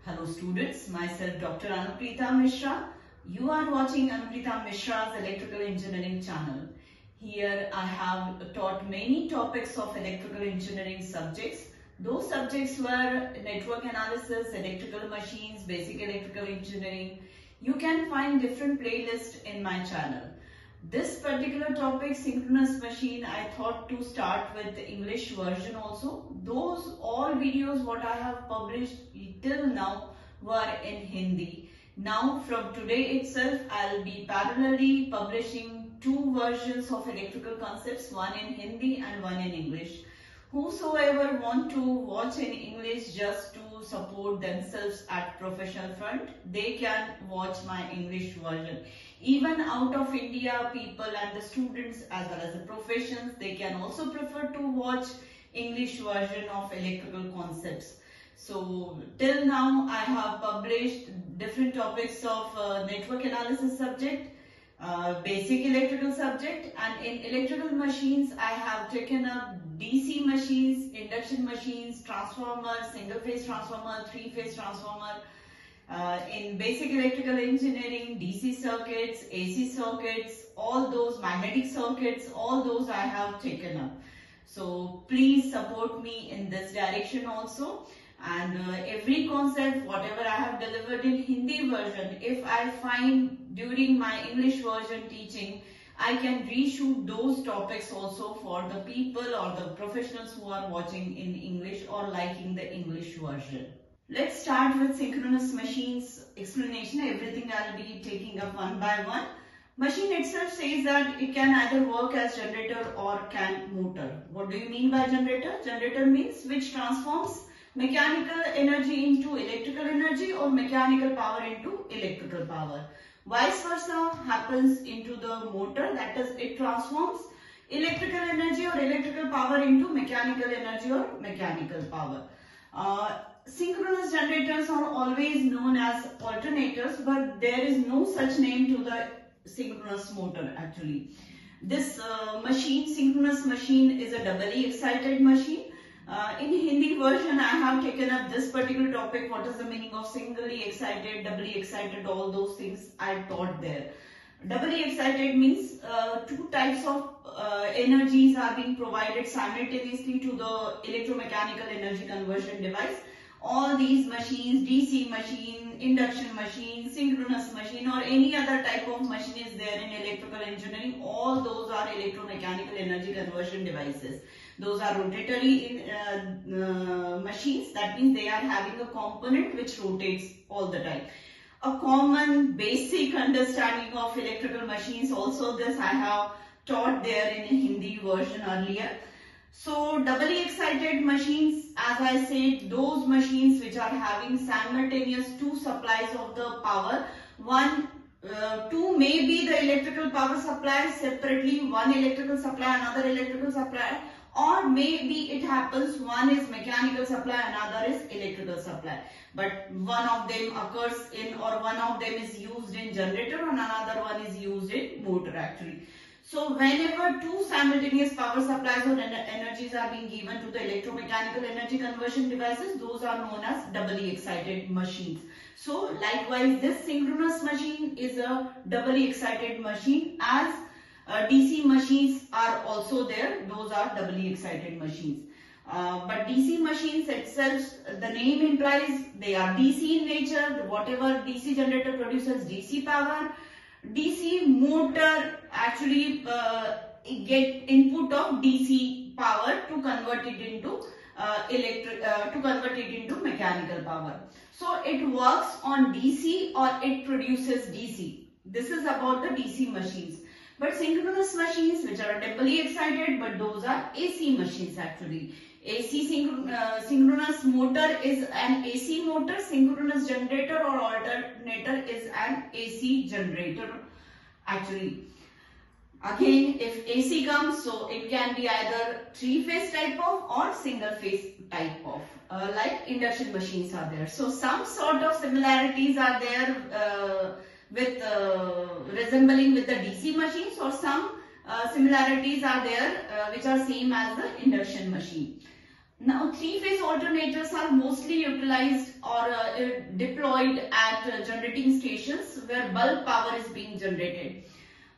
Hello students, myself Dr. Anupreeta Mishra. You are watching Anupreeta Mishra's Electrical Engineering channel. Here I have taught many topics of electrical engineering subjects. Those subjects were network analysis, electrical machines, basic electrical engineering. You can find different playlists in my channel. This particular topic, synchronous machine, I thought to start with the English version also. Those all videos what I have published till now were in Hindi. Now from today itself, I'll be parallelly publishing two versions of electrical concepts, one in Hindi and one in English. Whosoever want to watch in English just to support themselves at professional front, they can watch my English version. Even out of India, people and the students as well as the professions, they can also prefer to watch English version of electrical concepts. So till now I have published different topics of network analysis subject, basic electrical subject, and in electrical machines I have taken up DC machines, induction machines, transformer, single phase transformer, three phase transformer. In basic electrical engineering, DC circuits, AC circuits, all those magnetic circuits, all those I have taken up. So please support me in this direction also. And every concept, whatever I have delivered in Hindi version, if I find during my English version teaching, I can reshoot those topics also for the people or the professionals who are watching in English or liking the English version. Let's start with synchronous machines explanation. Everything I'll be taking up one by one. Machine itself says that it can either work as generator or can motor. What do you mean by generator? Generator means which transforms mechanical energy into electrical energy or mechanical power into electrical power. Vice versa happens into the motor, that is it transforms electrical energy or electrical power into mechanical energy or mechanical power. Synchronous generators are always known as alternators, but there is no such name to the synchronous motor actually. This machine, synchronous machine, is a doubly excited machine. In Hindi version, I have taken up this particular topic. What is the meaning of singly excited, doubly excited, all those things I taught there. Doubly excited means two types of energies are being provided simultaneously to the electromechanical energy conversion device. All these machines, DC machine, induction machine, synchronous machine, or any other type of machine is there in electrical engineering, all those are electromechanical energy conversion devices. Those are rotatory machines, that means they are having a component which rotates all the time. A common basic understanding of electrical machines, also this I have taught there in a Hindi version earlier. So doubly excited machines, as I said, those machines which are having simultaneous two supplies of the power. Two may be the electrical power supply separately, one electrical supply, another electrical supply, or maybe it happens one is mechanical supply, another is electrical supply. But one of them occurs in, or one of them is used in generator and another one is used in motor actually. So whenever two simultaneous power supplies or energies are being given to the electromechanical energy conversion devices, those are known as doubly excited machines. So likewise, this synchronous machine is a doubly excited machine, as DC machines are also there. Those are doubly excited machines. But DC machines itself, the name implies they are DC in nature. Whatever DC generator produces DC power. DC motor actually get input of DC power to convert it into mechanical power. So it works on DC or it produces DC. This is about the DC machines. But synchronous machines, which are doubly excited, but those are AC machines actually. AC synchronous motor is an AC motor, synchronous generator or alternator is an AC generator actually. Again, if AC comes, so it can be either three-phase type of or single-phase type of, like induction machines are there. So some sort of similarities are there with resembling with the DC machines, or some similarities are there which are same as the induction machine. Now, three-phase alternators are mostly utilized or deployed at generating stations where bulk power is being generated.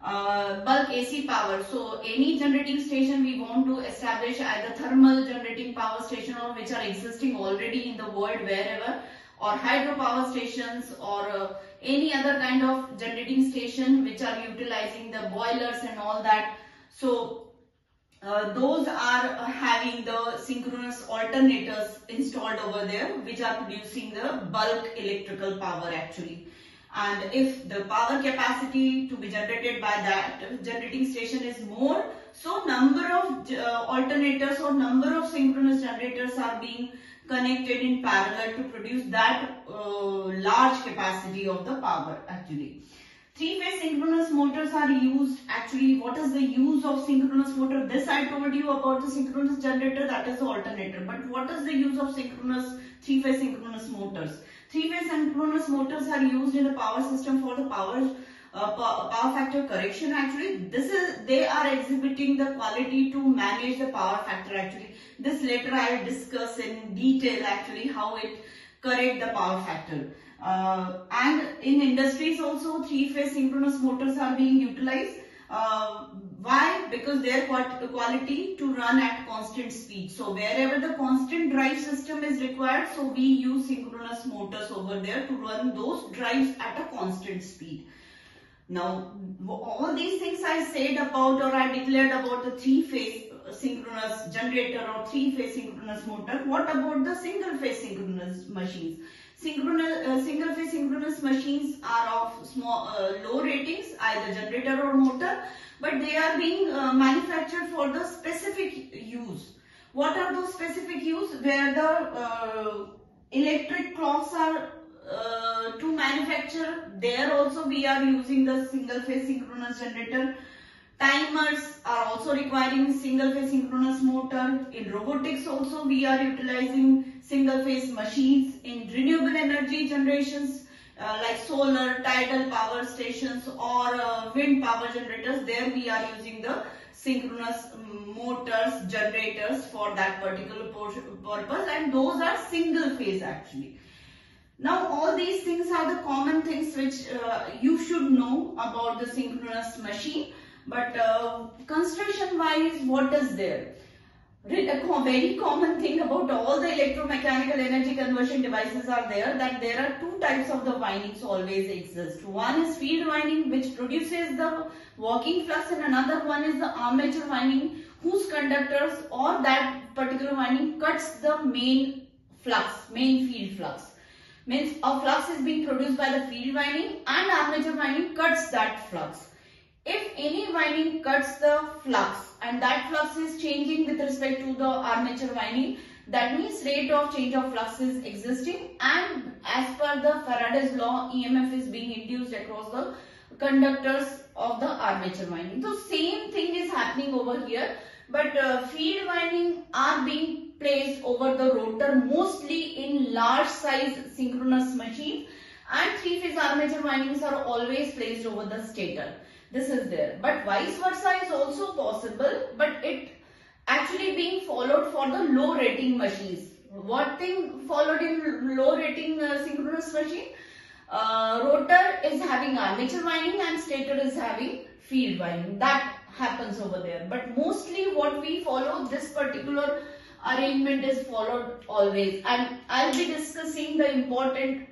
Bulk AC power. So any generating station we want to establish either thermal generating power station or which are existing already in the world wherever, or hydropower stations, or any other kind of generating station which are utilizing the boilers and all that. So those are having the synchronous alternators installed over there which are producing the bulk electrical power actually. And if the power capacity to be generated by that generating station is more, so number of alternators or number of synchronous generators are being connected in parallel to produce that large capacity of the power actually. Three-phase synchronous motors are used. Actually, what is the use of synchronous motor? This I told you about the synchronous generator, that is the alternator. But what is the use of three-phase synchronous motors? Three-phase synchronous motors are used in the power system for the power factor correction actually. They are exhibiting the quality to manage the power factor actually. This later I will discuss in detail actually how it correct the power factor. And in industries also three-phase synchronous motors are being utilized. Why? Because their quality to run at constant speed. So wherever the constant drive system is required, so we use synchronous motors over there to run those drives at a constant speed. Now all these things I said about or I declared about the three-phase synchronous generator or three-phase synchronous motor. What about the single-phase synchronous machines? Single-phase synchronous machines are of small, low ratings, either generator or motor, but they are being manufactured for the specific use. What are those specific use? Where the electric clocks are to manufacture, there also we are using the single-phase synchronous generator. Timers are also requiring single-phase synchronous motor. In robotics also we are utilizing single-phase machines. In renewable energy generations like solar, tidal power stations or wind power generators, there we are using the synchronous motors, generators for that particular purpose, and those are single-phase actually. Now all these things are the common things which you should know about the synchronous machine. But construction wise, what is there? A very common thing about all the electromechanical energy conversion devices are there, that there are two types of the windings always exist. One is field winding which produces the working flux, and another one is the armature winding whose conductors or that particular winding cuts the main field flux. Means a flux is being produced by the field winding and armature winding cuts that flux. If any winding cuts the flux and that flux is changing with respect to the armature winding, that means rate of change of flux is existing, and as per the Faraday's law, EMF is being induced across the conductors of the armature winding. So same thing is happening over here, but field winding are being placed over the rotor mostly in large size synchronous machines, and three-phase armature windings are always placed over the stator. This is there, but vice versa is also possible, but it actually being followed for the low rating machines. What thing followed in low rating synchronous machine? Rotor is having armature winding and stator is having field winding. That happens over there, but mostly what we follow, this particular arrangement is followed always, and I'll be discussing the important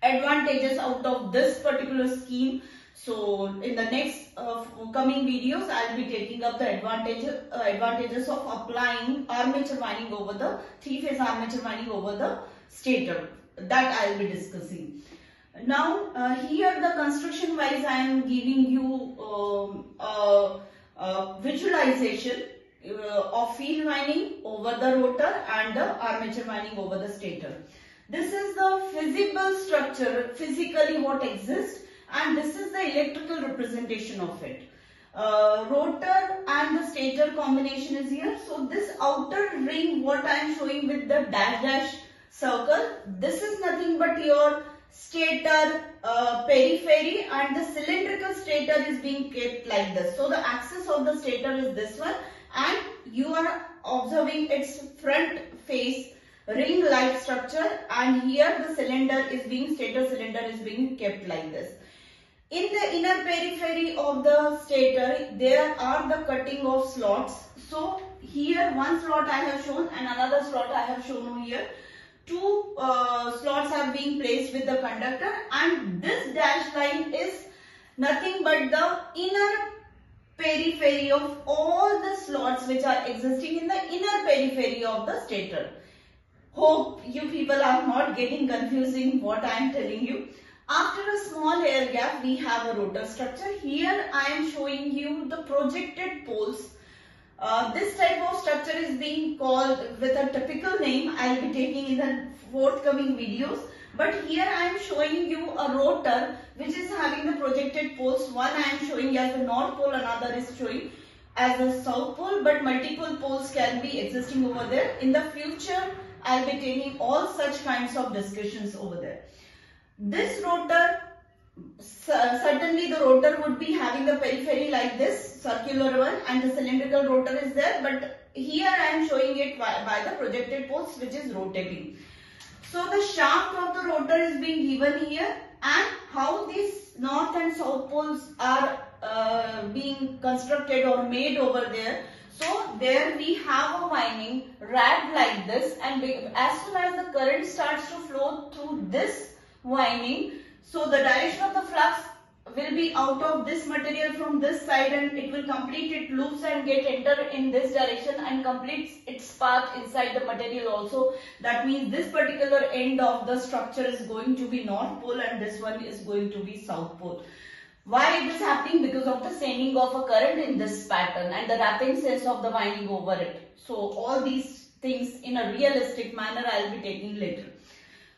advantages out of this particular scheme. So in the next coming videos, I'll be taking up the advantages of applying armature winding over the three-phase armature winding over the stator. That I'll be discussing. Now here the construction wise I am giving you visualization of field winding over the rotor and the armature winding over the stator. This is the physical structure, physically what exists, and this is the electrical representation of it. Rotor and the stator combination is here. So this outer ring what I am showing with the dash circle, this is nothing but your stator periphery, and the cylindrical stator is being kept like this. So the axis of the stator is this one, and you are observing its front face ring-like structure, and here the cylinder is being, stator cylinder is being kept like this. In the inner periphery of the stator, there are the cutting of slots. So here one slot I have shown and another slot I have shown over here. Two slots are being placed with the conductor, and this dash line is nothing but the inner periphery of all the slots which are existing in the inner periphery of the stator. Hope you people are not getting confusing what I am telling you. After a small air gap, we have a rotor structure. Here I am showing you the projected poles. This type of structure is being called with a typical name I will be taking in the forthcoming videos. But here I am showing you a rotor which is having the projected poles. One I am showing as the north pole, another is showing as the south pole, but multiple poles can be existing over there. In the future, I will be taking all such kinds of discussions over there. This rotor, certainly the rotor would be having the periphery like this, circular one, and the cylindrical rotor is there, but here I am showing it by the projected poles which is rotating. So the shaft of the rotor is being given here, and how these north and south poles are being constructed or made over there. So there we have a winding wrapped like this, and as soon as the current starts to flow through this winding, so the direction of the flux will be out of this material from this side, and it will complete its loops and get enter in this direction and completes its path inside the material also. That means this particular end of the structure is going to be north pole and this one is going to be south pole. Why it is happening? Because of the sending of a current in this pattern and the wrapping sense of the winding over it. So all these things in a realistic manner I will be taking later.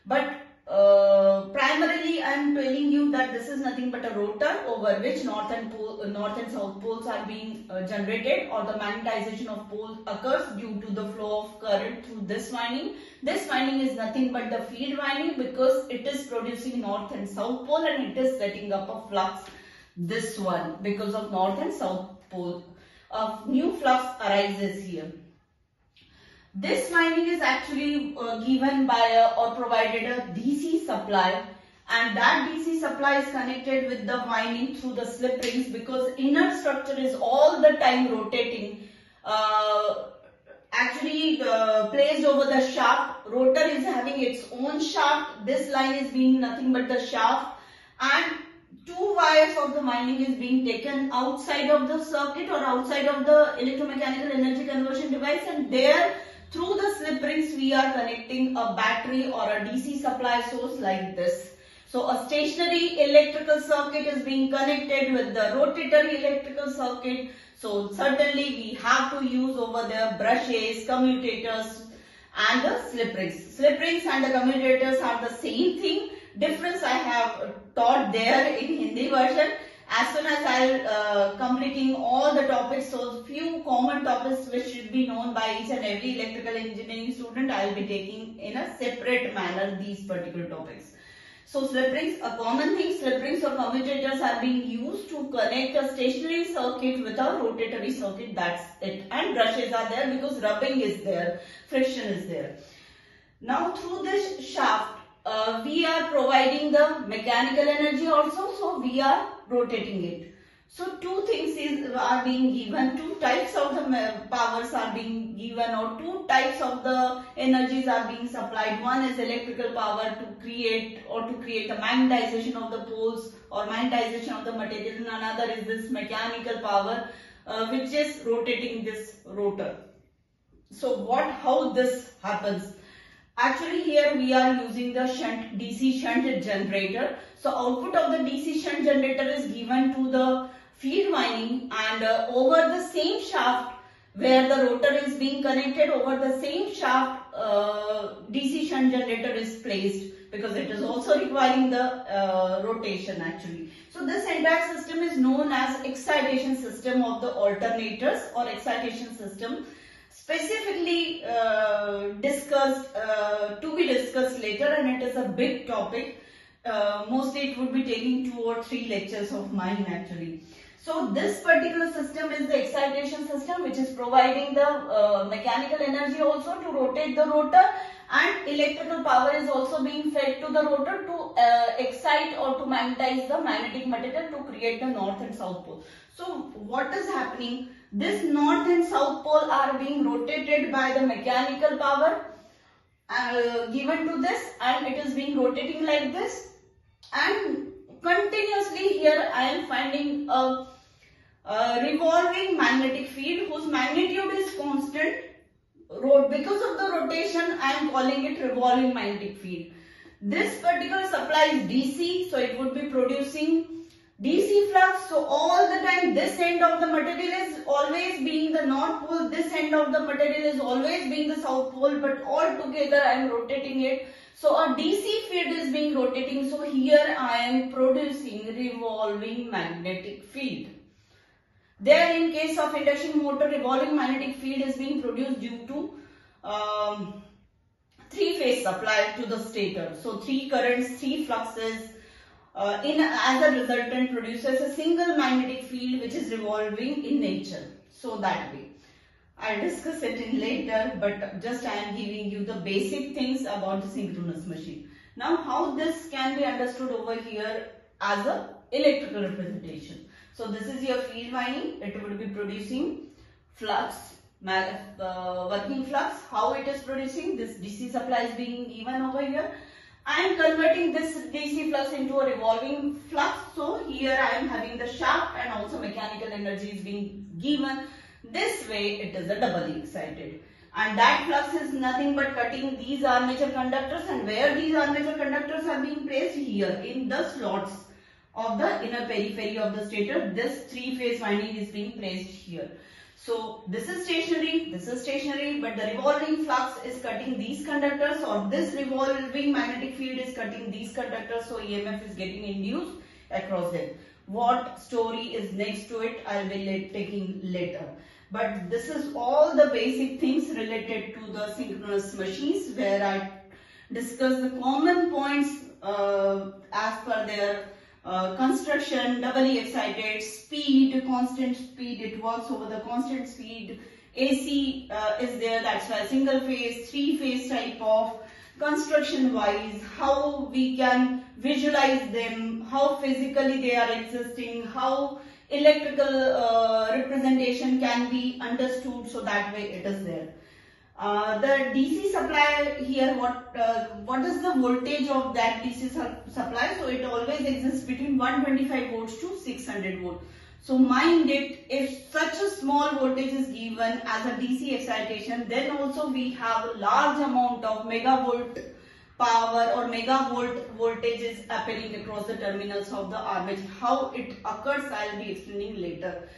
But primarily I am telling you that this is nothing but a rotor over which north and south poles are being generated, or the magnetization of poles occurs due to the flow of current through this winding. This winding is nothing but the field winding because it is producing north and south pole, and it is setting up a flux, this one, because of north and south pole. A new flux arises here. This winding is actually given by or provided a DC supply, and that DC supply is connected with the winding through the slip rings, because inner structure is all the time rotating, actually placed over the shaft. Rotor is having its own shaft. This line is being nothing but the shaft, and two wires of the winding is being taken outside of the circuit or outside of the electromechanical energy conversion device, and there through the slip rings we are connecting a battery or a DC supply source like this. So a stationary electrical circuit is being connected with the rotatory electrical circuit. So certainly we have to use over there brushes, commutators and the slip rings. Slip rings and the commutators are the same thing. Difference I have taught there in Hindi version. As soon as I'll completing all the topics, so few common topics which should be known by each and every electrical engineering student, I'll be taking in a separate manner these particular topics. So slip rings, a common thing, slip rings or commutators are being used to connect a stationary circuit with a rotatory circuit, that's it. And brushes are there because rubbing is there, friction is there. Now through this shaft, we are providing the mechanical energy also, so we are rotating it. So two things are being given, two types of the powers are being given, or two types of the energies are being supplied. One is electrical power to create the magnetization of the poles or magnetization of the material, and another is this mechanical power which is rotating this rotor. So how this happens? Actually here we are using the DC shunt generator. So output of the DC shunt generator is given to the field winding, and over the same shaft where the rotor is being connected, over the same shaft DC shunt generator is placed, because it is also requiring the rotation actually. So this entire system is known as excitation system of the alternators or excitation system. Specifically discussed, to be discussed later, and it is a big topic. Mostly it would be taking 2 or 3 lectures of mine actually. So this particular system is the excitation system, which is providing the mechanical energy also to rotate the rotor, and electrical power is also being fed to the rotor to excite or to magnetize the magnetic material to create the north and south pole. So what is happening? This north and south pole are being rotated by the mechanical power given to this, and it is being rotating like this, and continuously here I am finding a revolving magnetic field whose magnitude is constant. Because of the rotation, I am calling it revolving magnetic field. This particular supply is DC, so it would be producing DC flux. So all the time this end of the material is always being the north pole, this end of the material is always being the south pole, but all together I am rotating it. So a DC field is being rotating. So here I am producing revolving magnetic field. There, in case of induction motor, revolving magnetic field is being produced due to three-phase supply to the stator. So three currents, three fluxes, as a resultant produces a single magnetic field which is revolving in nature. So that way, I'll discuss it in later, but just I am giving you the basic things about the synchronous machine. Now, how this can be understood over here as a electrical representation. So this is your field winding. It will be producing flux, working flux. How it is producing? This DC supply is being given over here. I am converting this DC flux into a revolving flux. So here I am having the shaft and also mechanical energy is being given. This way it is a doubly excited. And that flux is nothing but cutting these armature conductors, and where these armature conductors are being placed here in the slots of the inner periphery of the stator. This three-phase winding is being placed here. So this is stationary, but the revolving flux is cutting these conductors, or this revolving magnetic field is cutting these conductors, so EMF is getting induced across them. What story is next to it, I will be taking later. But this is all the basic things related to the synchronous machines, where I discuss the common points as per their construction, doubly excited, speed, constant speed, it works over the constant speed. AC is there, that's why single phase, three phase type of construction wise, how we can visualize them, how physically they are existing, how electrical representation can be understood, so that way it is there. The DC supply here, what is the voltage of that DC supply? So it always exists between 125 volts to 600 volts. So mind it, if such a small voltage is given as a DC excitation, then also we have a large amount of megavolt power or megavolt voltages appearing across the terminals of the armature. How it occurs, I will be explaining later.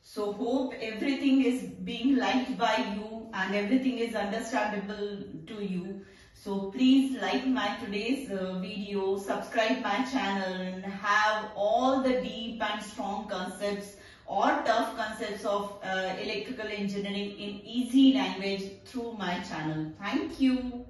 So hope everything is being liked by you and everything is understandable to you. So please like my today's video, subscribe my channel, and have all the deep and strong concepts or tough concepts of electrical engineering in easy language through my channel. Thank you.